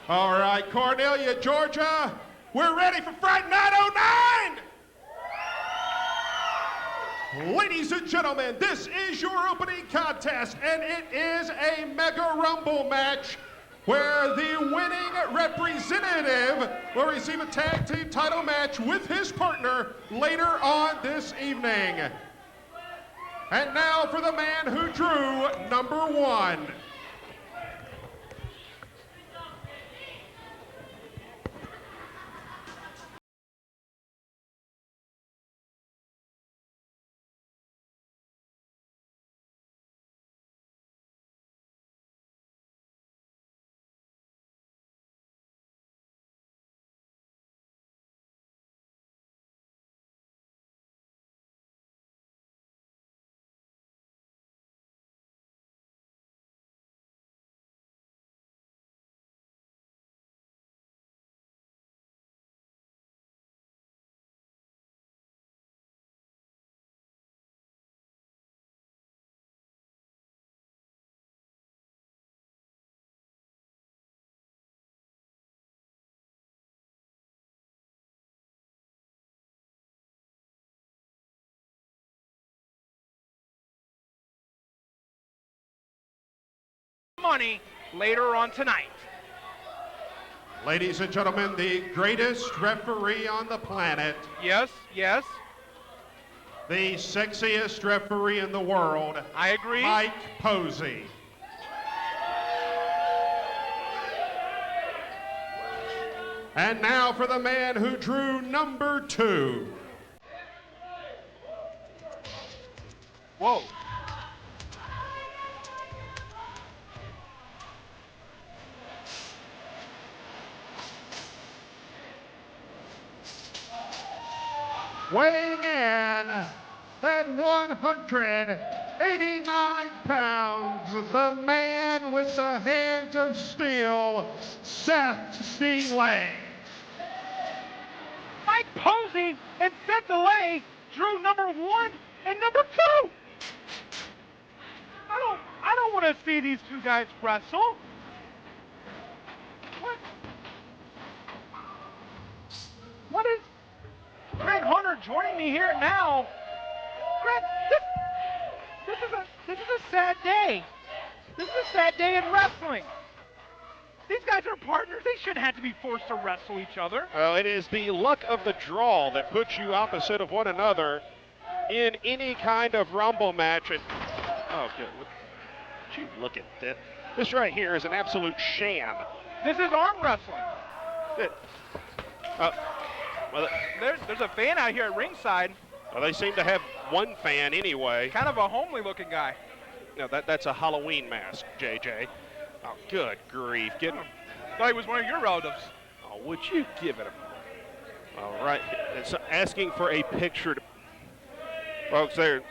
All right, Cornelia, Georgia, we're ready for Fright Night 09! Ladies and gentlemen, this is your opening contest, and it is a Mega Rumble match where the winning representative will receive a tag team title match with his partner later on this evening. And now for the man who drew number 1. Money later on tonight. Ladies and gentlemen, the greatest referee on the planet. Yes, yes. The sexiest referee in the world. I agree. Mike Posey. And now for the man who drew number 2. Whoa. Weighing in at 189 pounds, the man with the hands of steel, Seth Stryknyn. Mike Posey and Seth Delay drew number 1 and number 2. I don't want to see these two guys wrestle. What is Greg Hunter joining me here now? Greg, this is a sad day. This is a sad day in wrestling. These guys are partners. They shouldn't have to be forced to wrestle each other. Well, it is the luck of the draw that puts you opposite of one another in any kind of rumble match. And oh, good. Would you look at this? This right here is an absolute sham. This is arm wrestling. Well, There's a fan out here at ringside. well, they seem to have one fan anyway. Kind of a homely looking guy. No, that's a Halloween mask, JJ. Oh, good grief. Thought he was one of your relatives. Oh, would you give it a... All right. It's asking for a picture. Folks, there...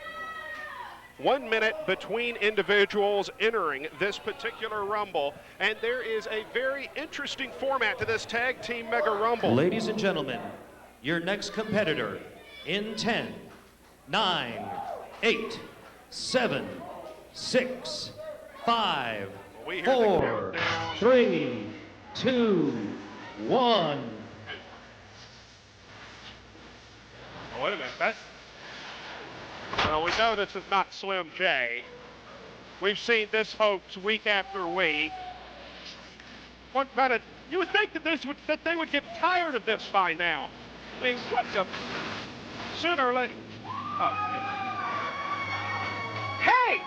1 minute between individuals entering this particular Rumble, and there is a very interesting format to this Tag Team Mega Rumble. Ladies and gentlemen, your next competitor in 10, 9, 8, 7, 6, 5, 4, 3, 2, 1. Oh, wait a minute. Well, we know this is not Slim J. We've seen this hoax week after week. What about it? You would think that they would get tired of this by now. I mean, what the? Sooner or later. Oh. Hey!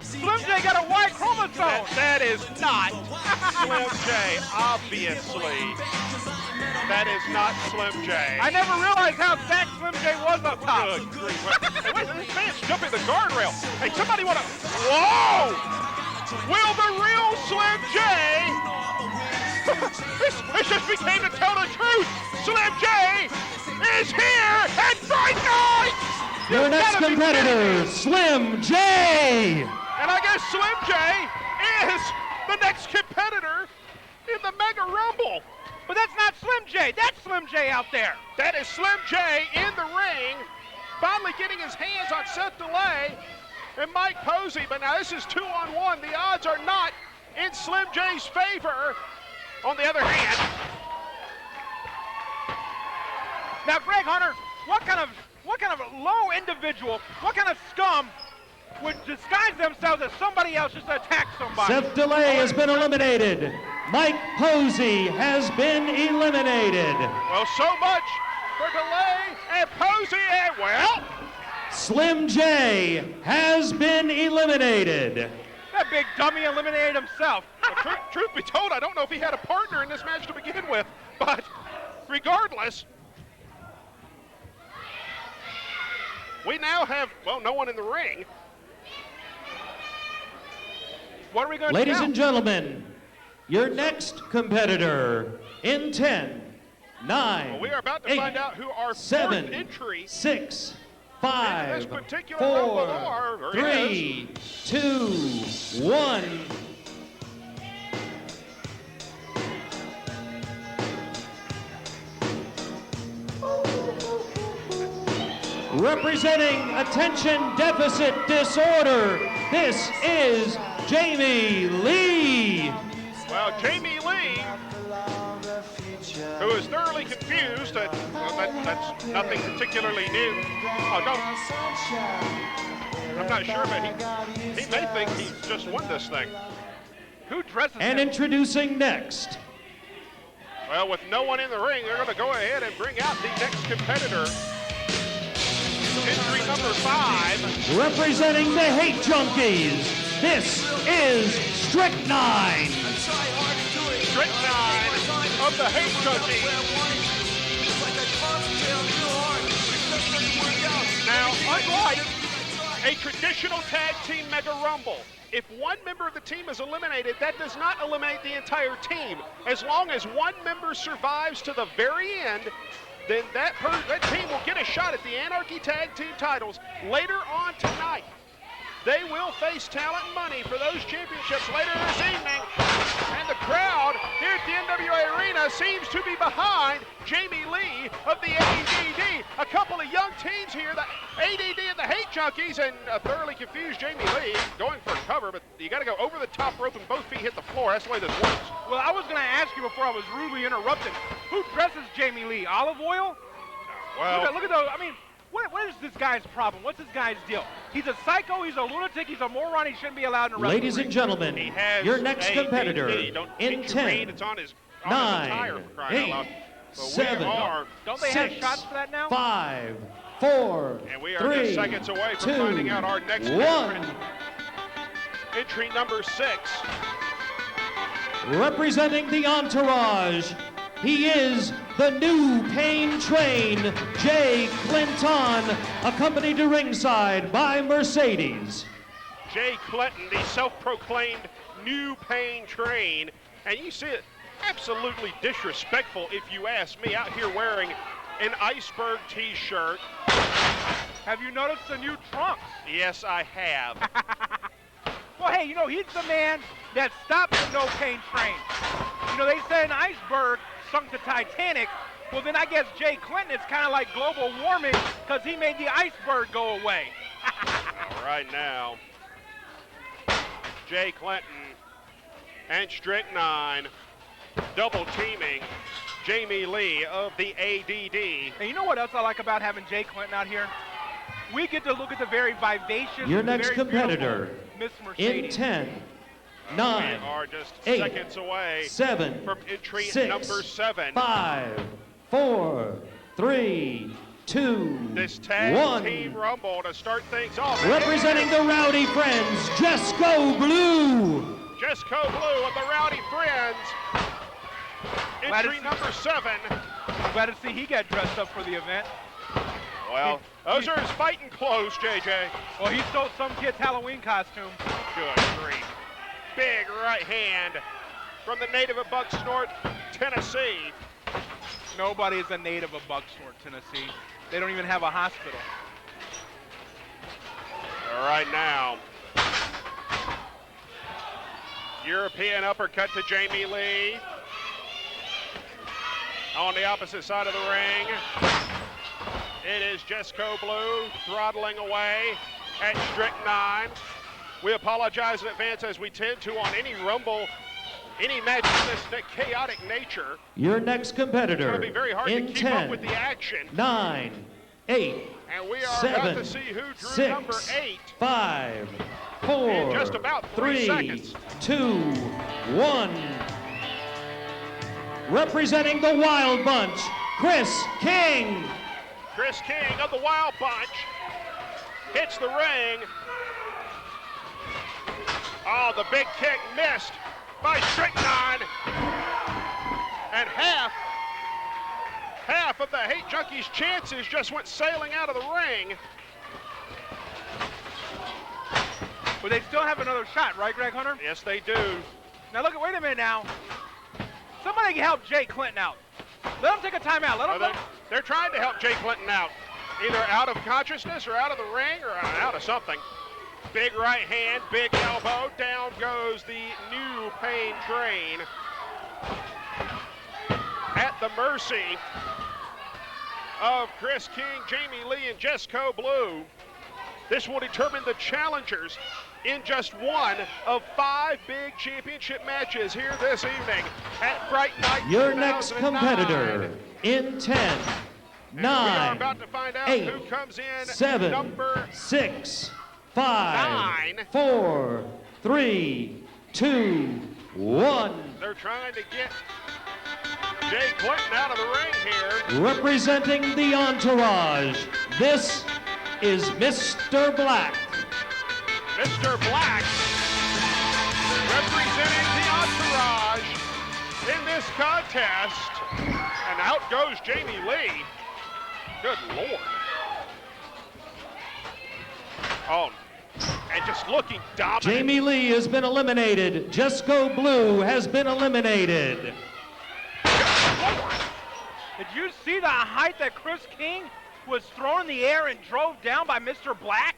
Slim J got a Y chromosome. That is not Slim J, obviously. That is not Slim J. I never realized how fat Slim J was up top. Good grief. Hey, wait, this man's jumping the guardrail. Hey, somebody want to... Whoa! Will the real Slim J... this just became to tell the truth. Slim J is here at Fright Night! Your next competitor, Slim J. And I guess Slim J is the next competitor in the Mega Rumble. But that's not Slim J. That's Slim J out there. That is Slim J in the ring, finally getting his hands on Seth Delay and Mike Posey. But now this is 2-on-1. The odds are not in Slim J's favor. On the other hand, now Greg Hunter, what kind of low individual, what kind of scum would disguise themselves as somebody else just to attack somebody? Seth Delay has been eliminated. Mike Posey has been eliminated. well, so much for Delay and Posey, and well, Slim J has been eliminated. That big dummy eliminated himself. truth be told, I don't know if he had a partner in this match to begin with, but regardless, we now have, well, no one in the ring. What are we going to do Ladies now? and gentlemen, your next competitor in 10, 9, Well, we are about to 8, find out who our 7, fourth entry 6, in 5, this particular rumble 4, are, or 3, 2, 1. Representing Attention Deficit Disorder, this is Jamie Lee. Well, Jamie Lee, who is thoroughly confused, well, that's nothing particularly new. I'm not sure, but he may think he's just won this thing. Who dresses And him? introducing next, Well, with no one in the ring, they're going to go ahead and bring out the next competitor. Entry number 5. representing the Hate Junkies, this is Stryknyn. Stryknyn of the Hate Junkies. Now, unlike a traditional tag team Mega Rumble, if one member of the team is eliminated, that does not eliminate the entire team. As long as one member survives to the very end, then that team will get a shot at the Anarchy Tag Team titles later on tonight. They will face Talent and Money for those championships later this evening. And the crowd here at the NWA Arena seems to be behind Jamie Lee of the ADD. A couple of young teams here, the ADD and the Hate Junkies, and a thoroughly confused Jamie Lee going for cover, but you got to go over the top rope and both feet hit the floor. That's the way this works. Well, I was going to ask you before I was rudely interrupted. Who dresses Jamie Lee? Olive oil? Well, Look at those. I mean, what is this guy's problem? What's this guy's deal? He's a psycho, he's a lunatic, he's a moron, he shouldn't be allowed in a wrestling Ladies ring. and gentlemen, he has your next ADD. competitor Don't in get your rein, 10, it's on his tire 9, for crying out 8, loud. But 7, we are, Don't they have 6, shots for that now? 5, 4, and we are 3, just seconds away from 2, finding out our next 1. entrant. Entry number 6. Representing the Entourage, he is the new Pain Train, Jay Clinton, accompanied to ringside by Mercedes. Jay Clinton, the self-proclaimed new Pain Train, and you see it absolutely disrespectful, if you ask me, out here wearing an Iceberg t-shirt. Have you noticed the new trunks? Yes, I have. Well, hey, you know, he's the man that stopped the No Pain Train. You know, they said an iceberg sunk the Titanic. Well, then I guess Jay Clinton is kind of like global warming because he made the iceberg go away. All right, now, Jay Clinton and Stryknyn double teaming Jamie Lee of the ADD. And you know what else I like about having Jay Clinton out here? We get to look at the very vivacious, Your very next competitor beautiful Miss in Mercedes. 10, We 9, are just 8, seconds away 7, from entry 6, number 7. 5, 4, 3, 2, This tag 1. team rumble to start things off. Representing the Rowdy Friends, Jessco Blue. Jessco Blue of the Rowdy Friends. Entry number 7. Glad to see he got dressed up for the event. Well, those are his fighting clothes, JJ. Well, he stole some kid's Halloween costume. Good grief. Big right hand from the native of Bucksnort, Tennessee. Nobody is a native of Bucksnort, Tennessee. They don't even have a hospital. All right, now. European uppercut to Jamie Lee. On the opposite side of the ring, it is Jessco Blue throttling away at Stryknyn. We apologize in advance, as we tend to on any Rumble, any match of this chaotic nature. Your next competitor, It's going to be very hard to in keep 10, up with the action. 9, 8, And we are 7, about to see who drew 6, number 8. 5, 4, In just about 3 seconds. 2, 1. Representing the Wild Bunch, Chris King. Chris King of the Wild Bunch hits the ring. Oh, the big kick missed by Stryknyn. And half of the Hate Junkies' chances just went sailing out of the ring. But they still have another shot, right, Greg Hunter? Yes, they do. Now look, wait a minute now. Somebody help Jay Clinton out. Let him take a timeout. Let him. They're trying to help Jay Clinton out, either out of consciousness or out of the ring or out of something. Big right hand, big elbow, down goes the new Pain Train. At the mercy of Chris King, Jamie Lee, and Jessco Blue. This will determine the challengers in just one of 5 big championship matches here this evening at Fright Night. Your next competitor in 10, And 9, we are about to find out 8, who comes in 7, number 6, 5, 9. 4, 3, 2, 1. They're trying to get Jay Clinton out of the ring here. Representing the Entourage, this is Mr. Black. Mr. Black representing the Entourage in this contest. And out goes Jamie Lee. Good Lord. Oh, and just looking dominant. Jamie Lee has been eliminated. Jessco Blue has been eliminated. Did you see the height that Chris King was thrown in the air and drove down by Mr. Black?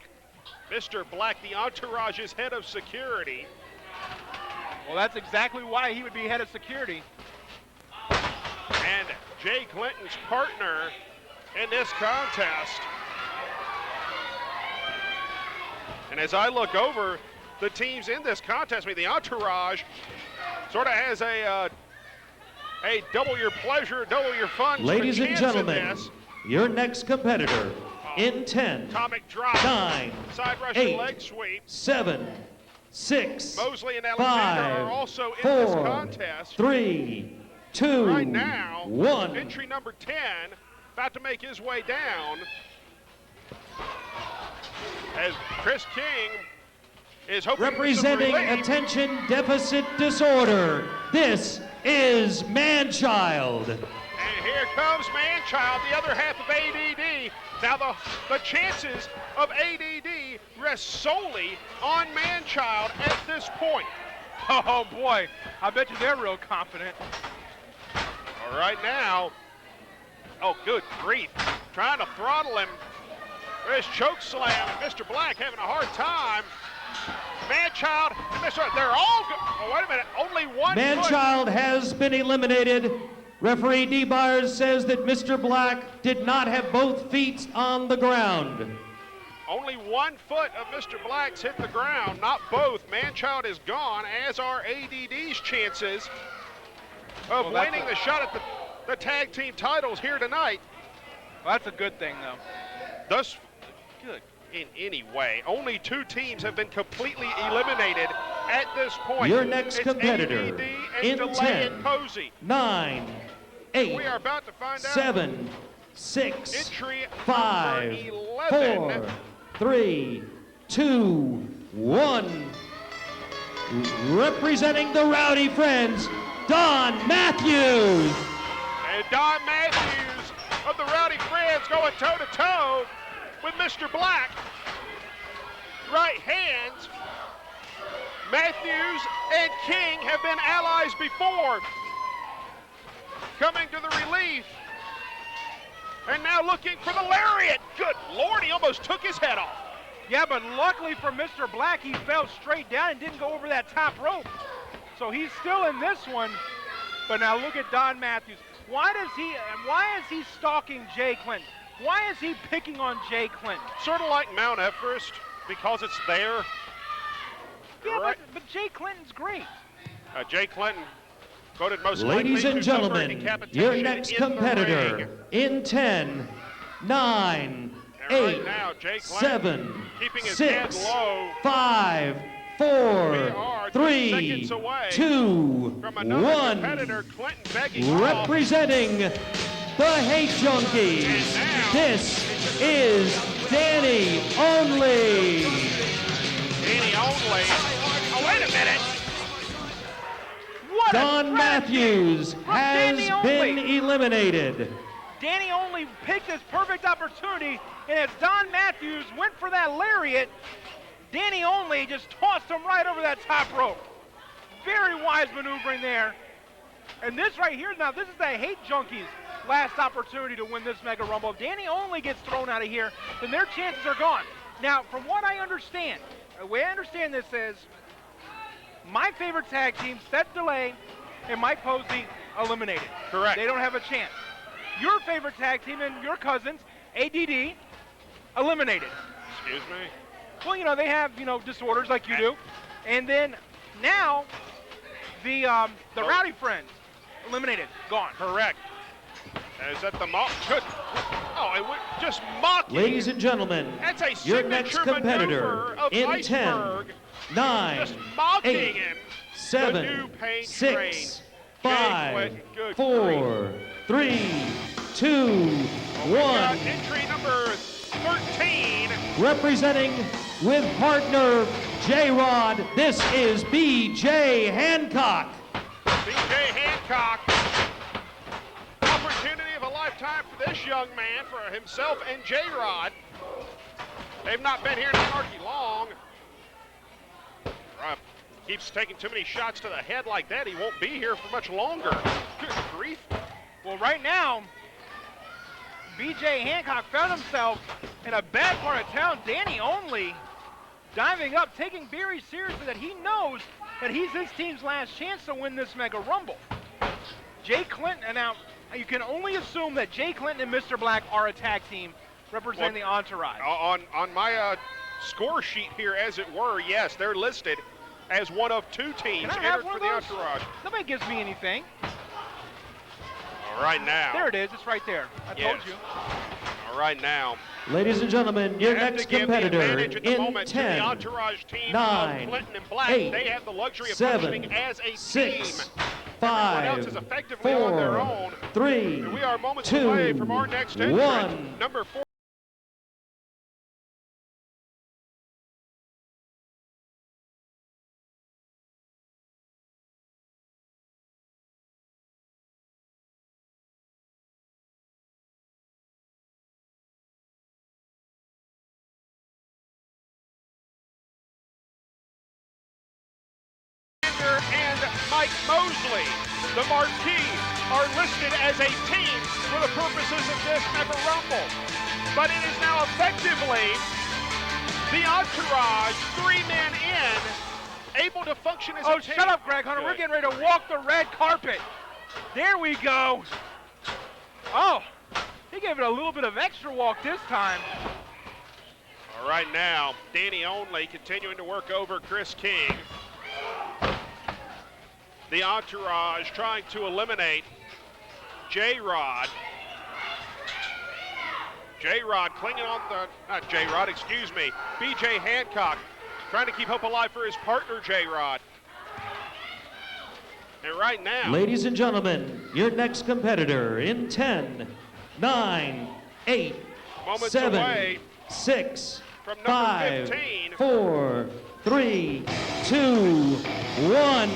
Mr. Black, the Entourage's head of security. Well, that's exactly why he would be head of security. And Jay Clinton's partner in this contest. And as I look over the teams in this contest, I mean, the Entourage sort of has a double your pleasure, double your fun. Ladies sort and of chance in gentlemen, this. your next competitor in 10, Atomic drop, 9, side Russian 8, leg sweep. 7, 6, Mosley and Alexander 5, are also in this 4, contest. 3, 2, Right now, 1. entry number 10, about to make his way down. As Chris King is hoping Representing for some relief. attention deficit disorder, this is Manchild. And here comes Manchild, the other half of ADD. Now the chances of ADD rest solely on Manchild at this point. Oh boy, I bet you they're real confident. All right now, oh good grief, trying to throttle him. There's choke slam, and Mr. Black having a hard time. Manchild and Mr. They're all good. Oh, wait a minute, only one Manchild has been eliminated. Referee D. Byers says that Mr. Black did not have both feet on the ground. Only 1 foot of Mr. Black's hit the ground, not both. Manchild is gone, as are ADD's chances of winning the shot at the tag team titles here tonight. Well, that's a good thing, though. Thus, in any way, only 2 teams have been completely eliminated at this point. Your next It's competitor ADD and in Delay 10, and Posey. 9, 8, We are about to find out. 7, 6, Entry 5, number 11. 4, 3, 2, 1. Representing the Rowdy Friends, Don Matthews. And Don Matthews of the Rowdy Friends going toe-to-toe with Mr. Black. Right hands. Matthews and King have been allies before. Coming to the relief. And now looking for the lariat. Good Lord, he almost took his head off. Yeah, but luckily for Mr. Black, he fell straight down and didn't go over that top rope. So he's still in this one. But now look at Don Matthews. Why is he stalking Jay Clinton? Why is he picking on Jay Clinton? Sort of like Mount Everest, because it's there. Yeah, right. but Jay Clinton's great. Jay Clinton voted most Ladies likely and to suffer gentlemen, decapitation your next in the competitor ring. in 10, 9, And 8, right now, Jay Clinton 7, keeping his 6, head low. 5, We 4, are 3, seconds away 2, From another 1. competitor, Clinton begging off. Representing the Hate Junkies, And now- this is Dany Only. Dany Only. Oh, wait a minute. What Don a Matthews from has Dany been Only. eliminated. Dany Only picked this perfect opportunity, and as Don Matthews went for that lariat, Dany Only just tossed him right over that top rope. Very wise maneuvering there. And this right here, now this is the Hate Junkies' last opportunity to win this Mega Rumble. If Dany Only gets thrown out of here, then their chances are gone. Now, from what I understand, the way I understand this is, my favorite tag team, Seth Delay and Mike Posey, eliminated. Correct. They don't have a chance. Your favorite tag team and your cousins, ADD, eliminated. Excuse me? Well, you know, they have, you know, disorders like you do. And then now, the Rowdy Friends, eliminated, gone. Correct. Is that the mock? Oh, it went just mocking. Ladies and gentlemen, That's a your next signature competitor maneuver of in Iceberg. 10, 9, Just mocking 8, him. 7, The new pain 6, train. 5, Jay Clinton, good 4, 3, 2, We got 1. entry number 13. Representing with partner J-Rod, this is B.J. Hancock. B.J. Hancock. Opportunity of a lifetime for this young man, for himself and J-Rod. They've not been here in Anarchy long. Keeps taking too many shots to the head like that. He won't be here for much longer. Good grief. Well, right now, B.J. Hancock found himself in a bad part of town. Dany Only diving up, taking very seriously that he knows that he's his team's last chance to win this Mega Rumble. Jay Clinton, and now you can only assume that Jay Clinton and Mr. Black are a tag team representing the Entourage. On my score sheet here, as it were, yes, they're listed as one of two teams Can I have entered one for of the those? Entourage. Nobody gives me anything. All right now. There it is. It's right there. I told you. All right now. Ladies and gentlemen, your You have next to give competitor the advantage at the in moment to the 10, Entourage team 9, of Clinton and Black. 8, They have the luxury of 7, functioning as a 6, team. Everyone else 5, is effectively on their 4, own. 3, And we are moments 2, away from our next entrant, 1. number 4. And Mike Mosley, the Marquee, are listed as a team for the purposes of this Mega Rumble. But it is now effectively the Entourage, 3 men in, able to function as a team. Oh, shut up, Greg Hunter. We're getting ready to walk the red carpet. There we go. Oh, he gave it a little bit of extra walk this time. All right now, Dany Only continuing to work over Chris King. The Entourage trying to eliminate J-Rod. J-Rod clinging on the, not J-Rod, excuse me, B.J. Hancock trying to keep hope alive for his partner J-Rod. And right now, Ladies and gentlemen, your next competitor in 10, 9, 8, moments 7, away 6, from number 5, 15. 4, 3, 2, 1.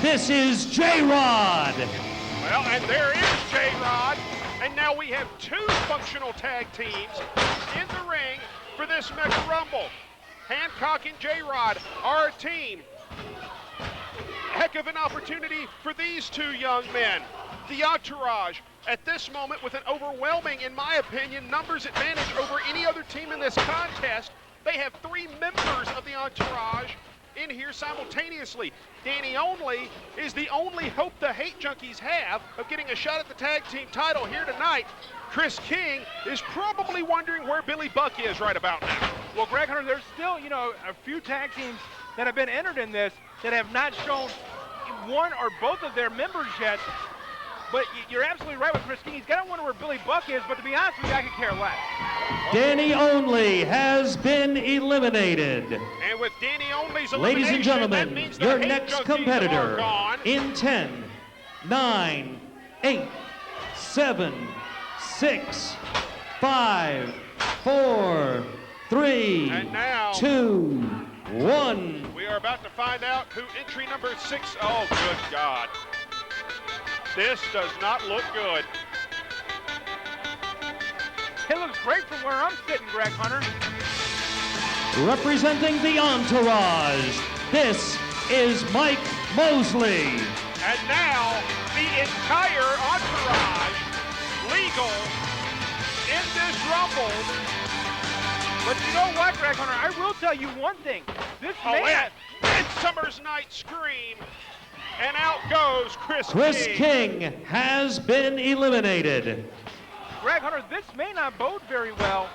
This is J-Rod. Well, and there is J-Rod. And now we have 2 functional tag teams in the ring for this Mega Rumble. Hancock and J-Rod are a team. Heck of an opportunity for these 2 young men. The Entourage, at this moment, with an overwhelming, in my opinion, numbers advantage over any other team in this contest. They have 3 members of the Entourage in here simultaneously. Dany Only is the only hope the Hate Junkies have of getting a shot at the tag team title here tonight. Chris King is probably wondering where Billy Buck is right about now. Well, Greg Hunter, there's still, you know, a few tag teams that have been entered in this that have not shown one or both of their members yet. But you're absolutely right with Chris King. He's got to wonder where Billy Buck is, but to be honest with you, I could care less. Dany Only has been eliminated. And with Dany Only's elimination, Ladies and that gentlemen, means the your hate next junkies competitor are gone. in 10, 9, 8, 7, 6, 5, 4, 3, And now, 2, 1. we are about to find out who entry number 6. Oh, good God. This does not look good. It looks great from where I'm sitting, Greg Hunter. Representing the Entourage, this is Mike Mosley. And now, the entire entourage legal in this Rumble. But you know what, Greg Hunter? I will tell you one thing. This man... Midsummer's Night Scream. And out goes Chris King has been eliminated. Greg Hunter, this may not bode very well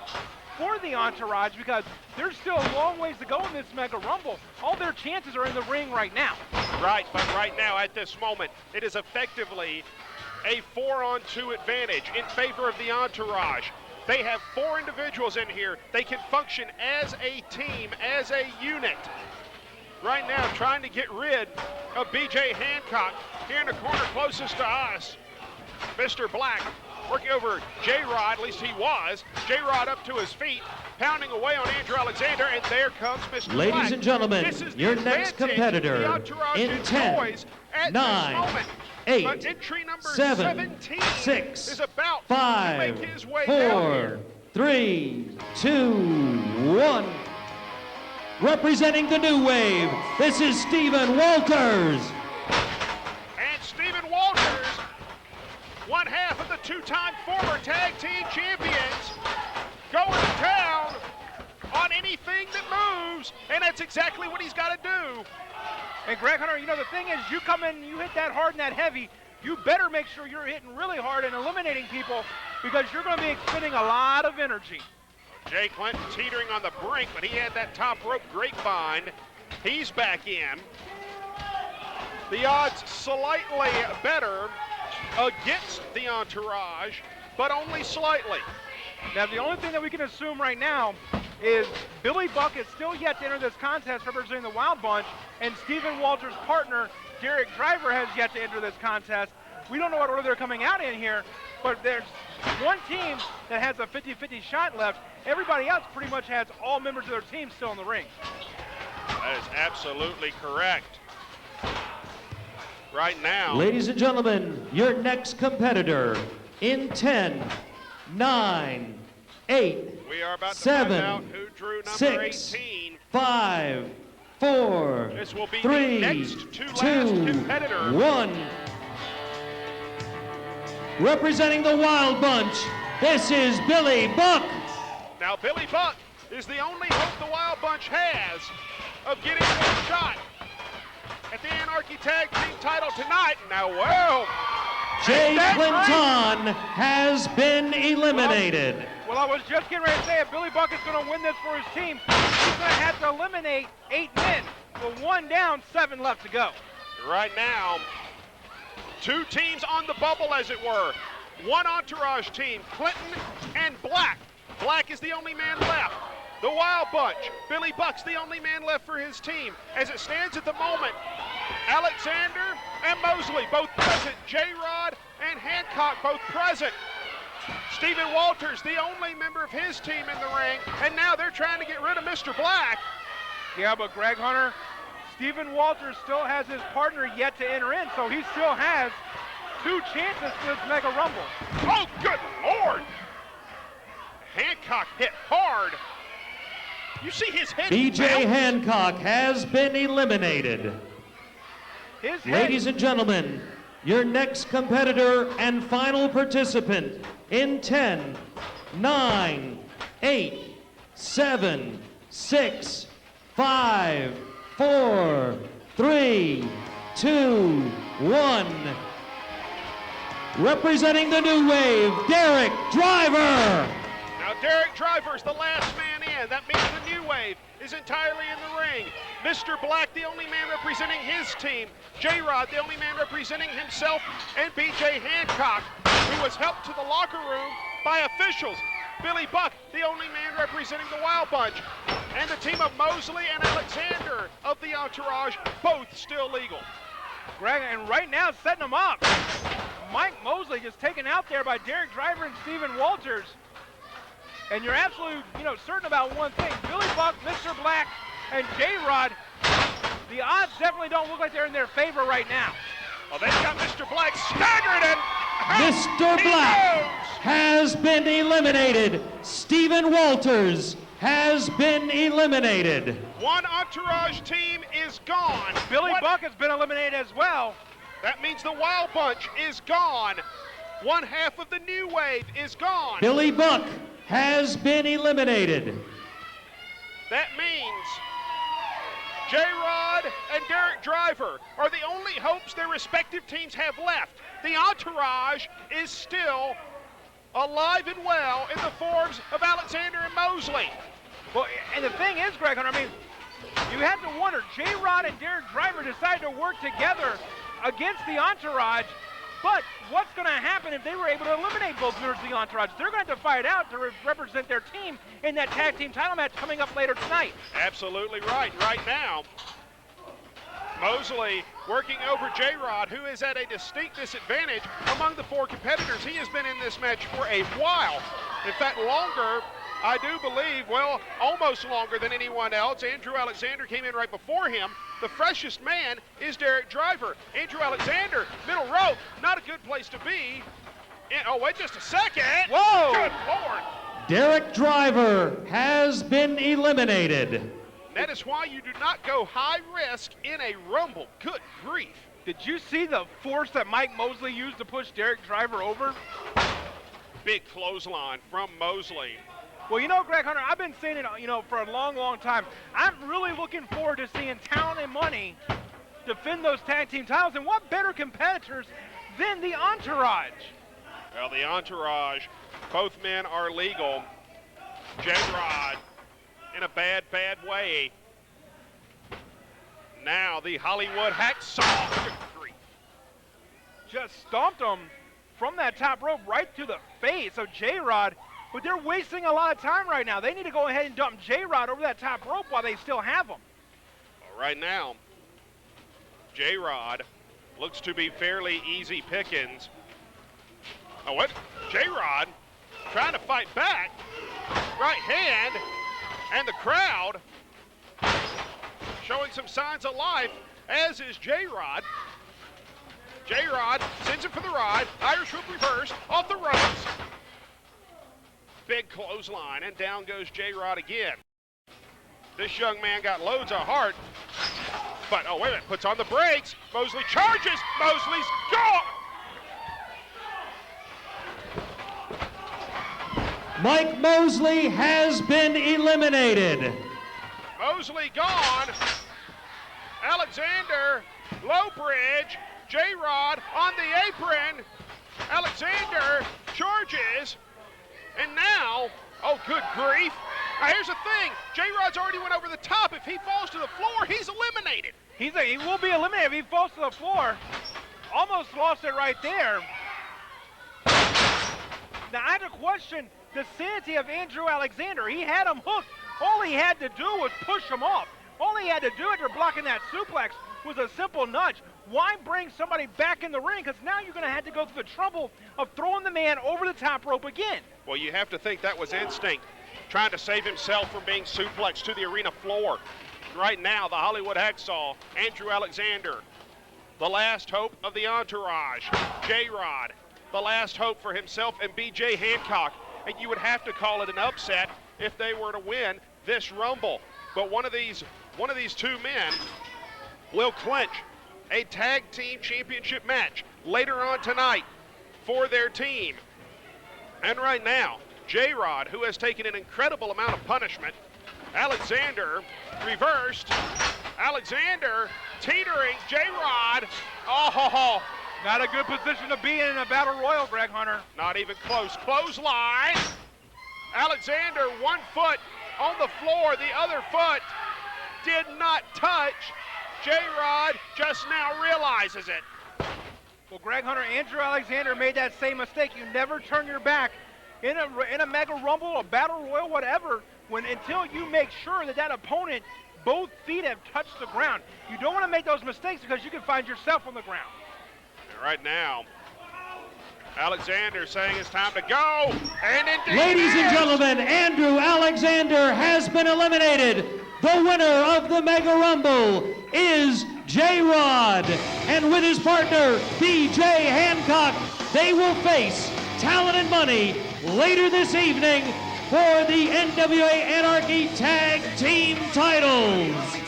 for the Entourage because there's still a long ways to go in this Mega Rumble. All their chances are in the ring right now. Right, but right now at this moment, it is effectively a 4-on-2 advantage in favor of the Entourage. They have 4 individuals in here. They can function as a team, as a unit. Right now, trying to get rid of B.J. Hancock here in the corner closest to us. Mr. Black working over J-Rod, at least he was. J-Rod up to his feet, pounding away on Andrew Alexander, and there comes Mr. Black. Ladies and gentlemen, This is the your next advantage competitor the Entourage in 10, enjoys at 9, this moment. 8, But entry number 7, 17 6, is about 5, to make his way down 4, here. 3, 2, 1. Representing the New Wave, this is Stephen Walters. And Stephen Walters, one half of the 2-time former tag team champions, going to town on anything that moves, and that's exactly what he's got to do. And Greg Hunter, you know, the thing is, you come in, you hit that hard and that heavy, you better make sure you're hitting really hard and eliminating people because you're going to be expending a lot of energy. Jay Clinton teetering on the brink, but he had that top rope grapevine. He's back in. The odds slightly better against the Entourage, but only slightly. Now, the only thing that we can assume right now is Billy Buck is still yet to enter this contest representing the Wild Bunch, and Stephen Walters' partner, Derrick Driver, has yet to enter this contest. We don't know what order they're coming out in here, but there's one team that has a 50-50 shot left. Everybody else pretty much has all members of their team still in the ring. That is absolutely correct. Right now, Ladies and gentlemen, your next competitor in 10, 9, 8, we are about to 7, find out who drew number 6, 18. 5, 4, This will be 3, the next to last 2, competitor. 1. Representing the Wild Bunch, this is Billy Buck. Now, Billy Buck is the only hope the Wild Bunch has of getting one shot at the Anarchy Tag Team title tonight. Now, well, Jay that's Clinton has been eliminated. Well, I was just getting ready to say if Billy Buck is going to win this for his team, he's going to have to eliminate 8 men. With 1 down, 7 left to go. right now, 2 teams on the bubble, as it were. 1 Entourage team, Clinton and Black. Black is the only man left. The Wild Bunch, Billy Buck's the only man left for his team. As it stands at the moment, Alexander and Mosley both present. J-Rod and Hancock both present. Stephen Walters, the only member of his team in the ring, and now they're trying to get rid of Mr. Black. Yeah, but Greg Hunter, Stephen Walters still has his partner yet to enter in, so he still has 2 chances for this Mega Rumble. Oh, good Lord! Hancock hit hard. You see his head B.J. bounce? Hancock has been eliminated. His head, Ladies and gentlemen, your next competitor and final participant in 10, 9, 8, 7, 6, 5, 4, 3, 2, 1. Representing the New Wave, Derrick Driver. Now Derrick Driver's the last man in. That means the New Wave is entirely in the ring. Mr. Black, the only man representing his team. J-Rod, the only man representing himself, and BJ Hancock, who was helped to the locker room by officials. Billy Buck, the only man representing the Wild Bunch. And the team of Mosley and Alexander of the Entourage, both still legal. Greg, and right now setting them up. Mike Mosley just taken out there by Derrick Driver and Stephen Walters. And you're absolutely, certain about one thing. Billy Buck, Mr. Black, and J-Rod, the odds definitely don't look like they're in their favor right now. Well, they've got Mr. Black staggered and Mr. Black has been eliminated. Stephen Walters has been eliminated. One Entourage team is gone. Billy Buck has been eliminated as well. That means the Wild Bunch is gone. One half of the New Wave is gone. Billy Buck has been eliminated. That means J-Rod and Derrick Driver are the only hopes their respective teams have left. The Entourage is still alive and well in the forms of Alexander and Mosley. Well, and the thing is, Greg Hunter, you have to wonder, J-Rod and Derrick Driver decided to work together against the Entourage, but what's going to happen if they were able to eliminate both members of the Entourage? They're going to have to fight out to represent their team in that tag team title match coming up later tonight. Absolutely right. Right now, Mosley working over J-Rod, who is at a distinct disadvantage among the four competitors. He has been in this match for a while. In fact, longer, I do believe, well, almost longer than anyone else. Andrew Alexander came in right before him. The freshest man is Derrick Driver. Andrew Alexander, middle row, not a good place to be. Oh, wait just a second. Whoa! Good Lord. Derrick Driver has been eliminated. That is why you do not go high risk in a Rumble. Good grief. Did you see the force that Mike Mosley used to push Derrick Driver over? Big clothesline from Mosley. Well, Greg Hunter, I've been saying it, for a long, long time. I'm really looking forward to seeing Talent and Money defend those tag team titles. And what better competitors than the Entourage? Well, the Entourage, both men are legal. J-Rod in a bad, bad way. Now the Hollywood Hacksaw. Good grief. Just stomped him from that top rope right to the face of J-Rod. But they're wasting a lot of time right now. They need to go ahead and dump J-Rod over that top rope while they still have him. Well, right now, J-Rod looks to be fairly easy pickings. Oh, what? J-Rod trying to fight back. Right hand, and the crowd showing some signs of life, as is J-Rod. J-Rod sends him for the ride. Irish whip reverse off the ropes. Big clothesline, and down goes J-Rod again. This young man got loads of heart, but, oh, wait a minute, puts on the brakes. Mosley charges. Mosley's gone. Mike Mosley has been eliminated. Mosley gone. Alexander, low bridge. J-Rod on the apron. Alexander charges. And now, oh, good grief. Now, here's the thing. J-Rod's already went over the top. If he falls to the floor, he's eliminated. He will be eliminated if he falls to the floor. Almost lost it right there. Now, I have to question the sanity of Andrew Alexander. He had him hooked. All he had to do was push him off. All he had to do after blocking that suplex was a simple nudge. Why bring somebody back in the ring? Because now you're going to have to go through the trouble of throwing the man over the top rope again. Well, you have to think that was instinct, trying to save himself from being suplexed to the arena floor. Right now, the Hollywood Hacksaw, Andrew Alexander, the last hope of the Entourage. J-Rod, the last hope for himself and BJ Hancock. And you would have to call it an upset if they were to win this Rumble. But one of these two men will clinch a tag team championship match later on tonight for their team. And right now, J-Rod, who has taken an incredible amount of punishment. Alexander reversed. Alexander teetering. J-Rod. Oh, not a good position to be in a battle royal, Greg Hunter. Not even close. Clothesline. Alexander, 1 foot on the floor. The other foot did not touch. J-Rod just now realizes it. Well, Greg Hunter, Andrew Alexander made that same mistake. You never turn your back in a Mega Rumble, a Battle Royal, whatever, until you make sure that opponent, both feet have touched the ground. You don't want to make those mistakes because you can find yourself on the ground. And right now, Alexander saying it's time to go. And indeed, Ladies and gentlemen, Andrew Alexander has been eliminated. The winner of the Mega Rumble is J-Rod. And with his partner, BJ Hancock, they will face Talent and Money later this evening for the NWA Anarchy Tag Team titles.